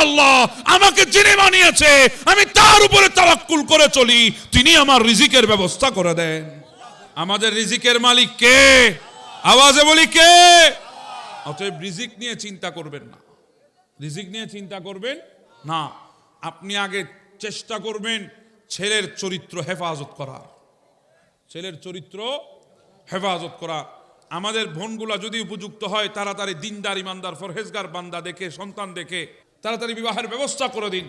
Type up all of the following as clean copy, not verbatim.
আল্লাহ আমাকে যিনি বানিয়েছে আমি তার উপরে তাওয়াক্কুল করে চলি, তিনি আমার রিজিকের ব্যবস্থা করে দেন। আমাদের রিজিকের মালিক কে? আওয়াজে বলি কে? অতএব রিজিক নিয়ে চিন্তা করবেন না, রিজিক নিয়ে চিন্তা করবেন না। আপনি আগে চেষ্টা করবেন ছেলের চরিত্র হেফাজত করার, ছেলের চরিত্র হেফাজত করা। আমাদের বোনগুলা যদি উপযুক্ত হয়, তাড়াতাড়ি দিনদার ইমানদার ফরহেজগার বান্দা দেখে, সন্তান দেখে তাড়াতাড়ি বিবাহের ব্যবস্থা করে দিন,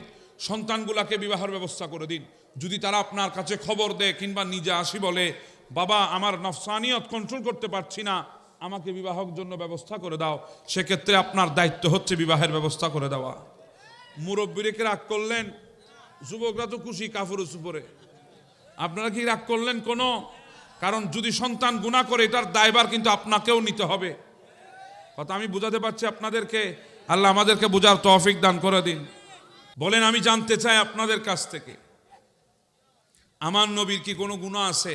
সন্তানগুলাকে বিবাহের ব্যবস্থা করে দিন। যদি তারা আপনার কাছে খবর দেয় কিংবা নিজে আসি বলে, বাবা আমার নফসানিয়ত কন্ট্রোল করতে পারছি না, আমাকে বিবাহের জন্য ব্যবস্থা করে দাও, সেক্ষেত্রে আপনার দায়িত্ব হচ্ছে বিবাহের ব্যবস্থা করে দেওয়া। মুরব্বীকে রাগ করলেন, যুবকরা তো খুশি কাফুরুস উপরে, আপনারা কি রাগ করলেন কোনো? কারণ যদি সন্তান গুনাহ করে এটার দায়ভার কিন্তু আপনাকেও নিতে হবে। কথা আমি বুঝাতে পারছি আপনাদেরকে? আল্লাহ আমাদেরকে বুঝার তৌফিক দান করে দিন। বলেন, আমি জানতে চাই আপনাদের কাছ থেকে, আমার নবীর কি কোনো গুনাহ আছে?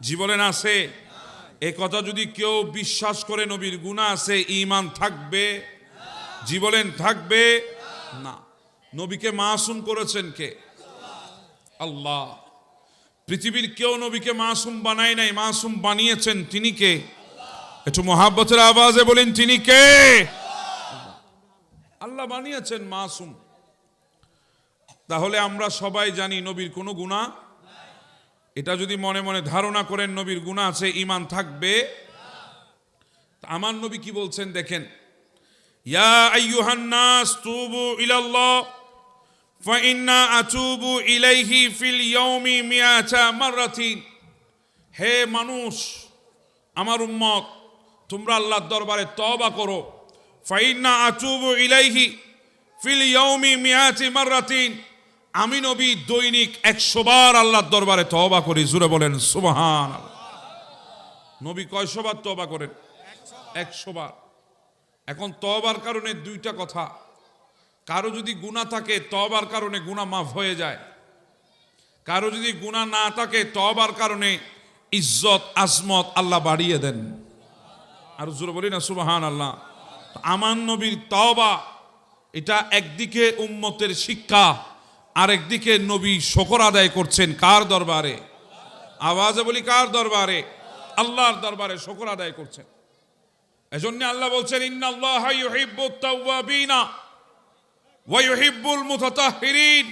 জি বলেন আছে? এই কথা যদি কেউ বিশ্বাস করে নবীর গুনাহ আছে, ঈমান থাকবে? জি বলেন থাকবে না। নবীকে মাসুম করেছেন কে? আল্লাহ। পৃথিবীর কেউ নবীকে মাসুম বানায় নাই, মাসুম বানিয়েছেন তিনি কে? একটু মোহাব্বতের আওয়াজে বলেন তিনি কে? আল্লাহ বানিয়েছেন মাসুম। তাহলে আমরা সবাই জানি নবীর কোনো গুনাহ, এটা যদি মনে মনে ধারণা করেন নবীর গুনাহ আছে, ঈমান থাকবে? আমার নবী কি বলছেন দেখেন, ইয়া আইয়ুহান নাস তুবু ইলাল্লাহ ফাইন্না আতুবু ইলাইহি ফিল ইয়াউমি মিআতা মাররাতিন। হে মানুষ, আমার উম্মত, তোমরা আল্লাহর দরবারে তওবা করো। ফাইন্না আতুবু ইলাইহি ফিল ইয়াউমি মিআতি মাররাতিন। আমি নবী দৈনিক 100 বার আল্লাহর দরবারে তওবা করি। জোরে বলেন সুবহানাল্লাহ। নবী কয়শো বার তওবা করেন? 100 বার। এখন তওবার কারণে দুইটা কথা, কারো যদি গুনাহ থাকে তওবার কারণে গুনাহ মাফ হয়ে যায়, কারো যদি গুনাহ না থাকে তওবার কারণে ইজ্জত আজমত আল্লাহ বাড়িয়ে দেন। আর জোরে বলি না সুবহানাল্লাহ। আমার নবীর তওবা, এটা একদিকে উম্মতের শিক্ষা, আর একদিকে নবী শুকর আদায় করছেন কার দরবারে? আওয়াজে বলি কার দরবারে? আল্লাহর দরবারে শুকর আদায় করছেন। এজন্য আল্লাহ বলছেন, ইন্নাল্লাহা ইউহিব্বুত তাওয়াবিনা ওয়া ইউহিব্বুল মুতাতাহহিরিন।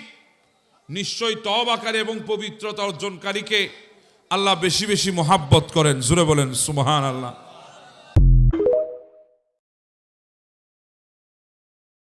নিশ্চয়ই তওবাকারী এবং পবিত্রতা অর্জনকারীকে আল্লাহ বেশি বেশি মহাব্বত করেন। জোরে বলেন সুবহানাল্লাহ।